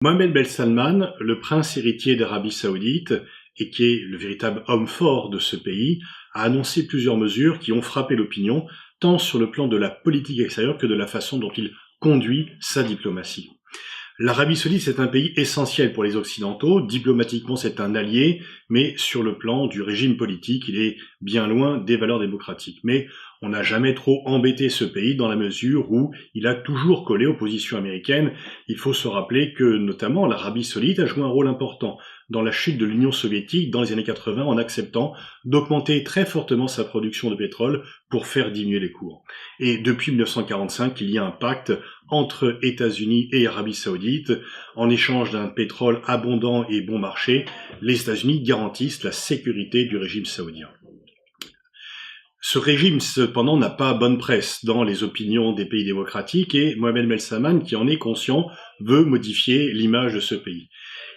Mohammed Ben Salman, le prince héritier d'Arabie Saoudite, et qui est le véritable homme fort de ce pays, a annoncé plusieurs mesures qui ont frappé l'opinion, tant sur le plan de la politique extérieure que de la façon dont il conduit sa diplomatie. L'Arabie Saoudite, c'est un pays essentiel pour les Occidentaux. Diplomatiquement, c'est un allié, mais sur le plan du régime politique, il est bien loin des valeurs démocratiques. Mais on n'a jamais trop embêté ce pays dans la mesure où il a toujours collé aux positions américaines. Il faut se rappeler que, notamment, l'Arabie Saoudite a joué un rôle important dans la chute de l'Union soviétique dans les années 80 en acceptant d'augmenter très fortement sa production de pétrole pour faire diminuer les cours. Et depuis 1945, il y a un pacte entre États-Unis et Arabie Saoudite. En échange d'un pétrole abondant et bon marché, les États-Unis garantissent la sécurité du régime saoudien. Ce régime, cependant, n'a pas bonne presse dans les opinions des pays démocratiques et Mohammed Ben Salman, qui en est conscient, veut modifier l'image de ce pays.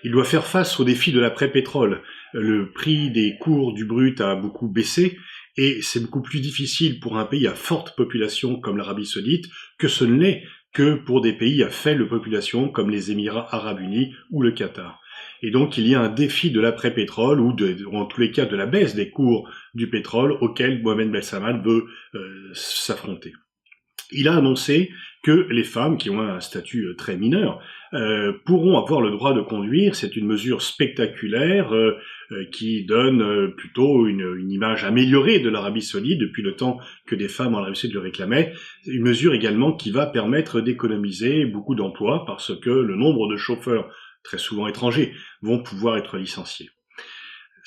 Il doit faire face au défi de l'après-pétrole. Le prix des cours du brut a beaucoup baissé et c'est beaucoup plus difficile pour un pays à forte population comme l'Arabie Saoudite que ce ne l'est que pour des pays à faible population comme les Émirats Arabes Unis ou le Qatar. Et donc il y a un défi de l'après-pétrole ou en tous les cas de la baisse des cours du pétrole auquel Mohammed Ben Salman veut s'affronter. Il a annoncé que les femmes, qui ont un statut très mineur, pourront avoir le droit de conduire. C'est une mesure spectaculaire qui donne plutôt une image améliorée de l'Arabie Saoudite depuis le temps que des femmes en Arabie Saoudite le réclamaient. Une mesure également qui va permettre d'économiser beaucoup d'emplois parce que le nombre de chauffeurs, très souvent étrangers, vont pouvoir être licenciés.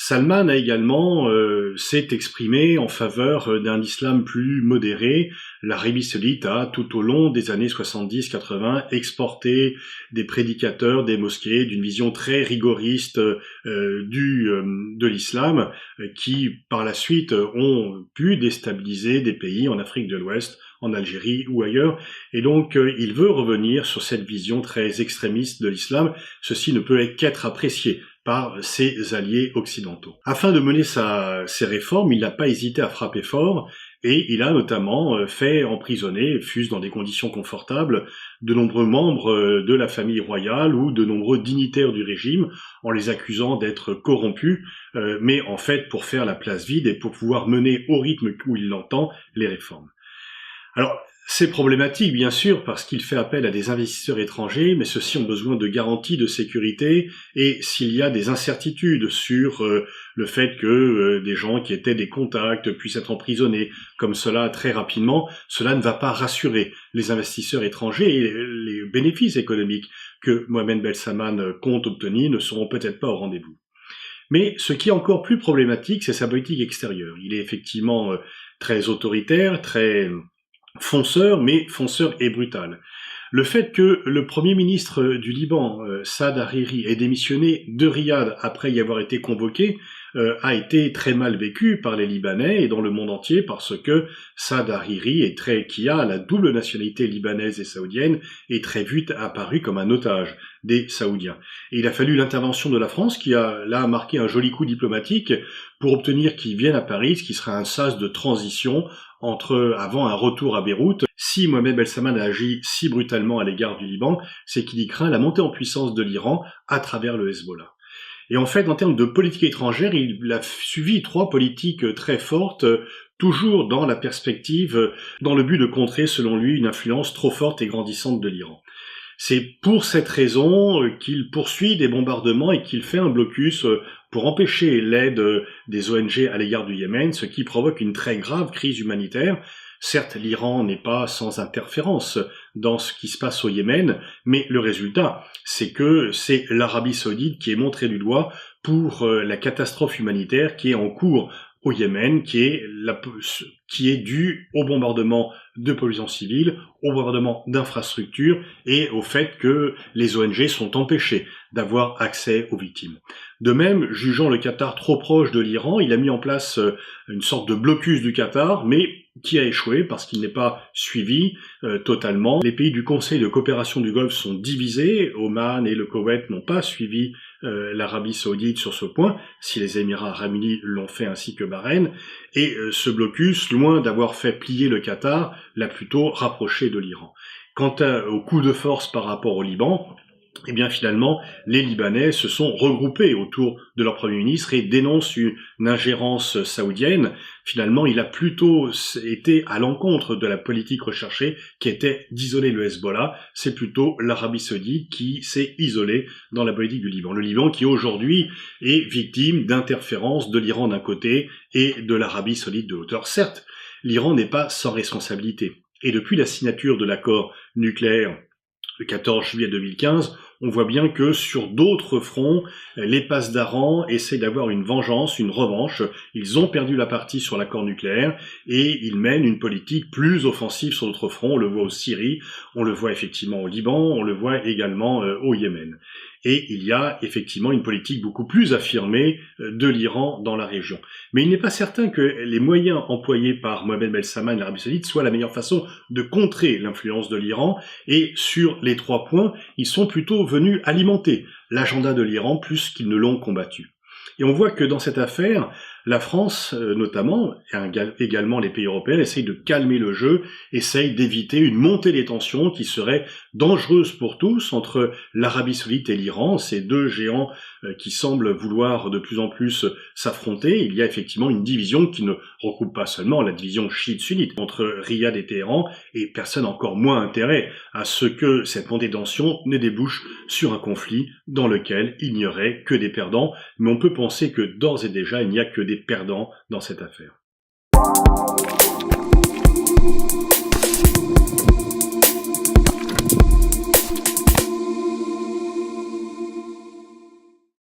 Salman a également s'est exprimé en faveur d'un islam plus modéré. L'Arabie Saoudite a, tout au long des années 70-80, exporté des prédicateurs, des mosquées, d'une vision très rigoriste de l'islam, qui, par la suite, ont pu déstabiliser des pays en Afrique de l'Ouest, en Algérie ou ailleurs. Et donc, il veut revenir sur cette vision très extrémiste de l'islam. Ceci ne peut qu'être apprécié par ses alliés occidentaux. Afin de mener ses réformes, il n'a pas hésité à frapper fort et il a notamment fait emprisonner, fût-ce dans des conditions confortables, de nombreux membres de la famille royale ou de nombreux dignitaires du régime en les accusant d'être corrompus, mais en fait pour faire la place vide et pour pouvoir mener au rythme où il l'entend les réformes. Alors, c'est problématique, bien sûr, parce qu'il fait appel à des investisseurs étrangers, mais ceux-ci ont besoin de garanties de sécurité, et s'il y a des incertitudes sur le fait que des gens qui étaient des contacts puissent être emprisonnés comme cela très rapidement, cela ne va pas rassurer les investisseurs étrangers, et les bénéfices économiques que Mohammed Ben Salman compte obtenir ne seront peut-être pas au rendez-vous. Mais ce qui est encore plus problématique, c'est sa politique extérieure. Il est effectivement très autoritaire, très fonceur, mais fonceur et brutal. Le fait que le Premier ministre du Liban, Saad Hariri, ait démissionné de Riyad après y avoir été convoqué, a été très mal vécu par les Libanais et dans le monde entier parce que Saad Hariri qui a la double nationalité libanaise et saoudienne, est très vite apparu comme un otage des Saoudiens. Et il a fallu l'intervention de la France qui a là marqué un joli coup diplomatique pour obtenir qu'il vienne à Paris, ce qui sera un sas de transition avant un retour à Beyrouth. Si Mohammed Ben Salman a agi si brutalement à l'égard du Liban, c'est qu'il y craint la montée en puissance de l'Iran à travers le Hezbollah. Et en fait, en termes de politique étrangère, il a suivi 3 politiques très fortes, toujours dans la perspective, dans le but de contrer, selon lui, une influence trop forte et grandissante de l'Iran. C'est pour cette raison qu'il poursuit des bombardements et qu'il fait un blocus pour empêcher l'aide des ONG à l'égard du Yémen, ce qui provoque une très grave crise humanitaire. Certes, l'Iran n'est pas sans interférence dans ce qui se passe au Yémen, mais le résultat, c'est que c'est l'Arabie Saoudite qui est montrée du doigt pour la catastrophe humanitaire qui est en cours au Yémen, qui est due au bombardement de populations civiles, au bombardement d'infrastructures et au fait que les ONG sont empêchées d'avoir accès aux victimes. De même, jugeant le Qatar trop proche de l'Iran, il a mis en place une sorte de blocus du Qatar, mais qui a échoué parce qu'il n'est pas suivi totalement. Les pays du Conseil de coopération du Golfe sont divisés, Oman et le Koweït n'ont pas suivi l'Arabie Saoudite sur ce point, si les Émirats Arabes Unis l'ont fait ainsi que Bahreïn, et ce blocus, loin d'avoir fait plier le Qatar, l'a plutôt rapproché de l'Iran. Quant au coup de force par rapport au Liban, eh bien finalement, les Libanais se sont regroupés autour de leur Premier ministre et dénoncent une ingérence saoudienne. Finalement, il a plutôt été à l'encontre de la politique recherchée qui était d'isoler le Hezbollah. C'est plutôt l'Arabie Saoudite qui s'est isolée dans la politique du Liban. Le Liban qui aujourd'hui est victime d'interférences de l'Iran d'un côté et de l'Arabie Saoudite de l'autre. Certes, l'Iran n'est pas sans responsabilité. Et depuis la signature de l'accord nucléaire le 14 juillet 2015, on voit bien que sur d'autres fronts, les Pasdaran essaient d'avoir une vengeance, une revanche. Ils ont perdu la partie sur l'accord nucléaire et ils mènent une politique plus offensive sur d'autres fronts. On le voit en Syrie, on le voit effectivement au Liban, on le voit également au Yémen. Et il y a effectivement une politique beaucoup plus affirmée de l'Iran dans la région. Mais il n'est pas certain que les moyens employés par Mohamed Ben Salman et l'Arabie Saoudite soient la meilleure façon de contrer l'influence de l'Iran. Et sur les 3 points, ils sont plutôt venus alimenter l'agenda de l'Iran plus qu'ils ne l'ont combattu. Et on voit que dans cette affaire, la France, notamment, et également les pays européens, essayent de calmer le jeu, essayent d'éviter une montée des tensions qui serait dangereuse pour tous entre l'Arabie Saoudite et l'Iran, ces deux géants qui semblent vouloir de plus en plus s'affronter. Il y a effectivement une division qui ne recoupe pas seulement la division chiite-sunnite entre Riyad et Téhéran, et personne n'a encore moins intérêt à ce que cette montée de tensions ne débouche sur un conflit dans lequel il n'y aurait que des perdants, mais on peut penser que d'ores et déjà il n'y a que des perdants dans cette affaire.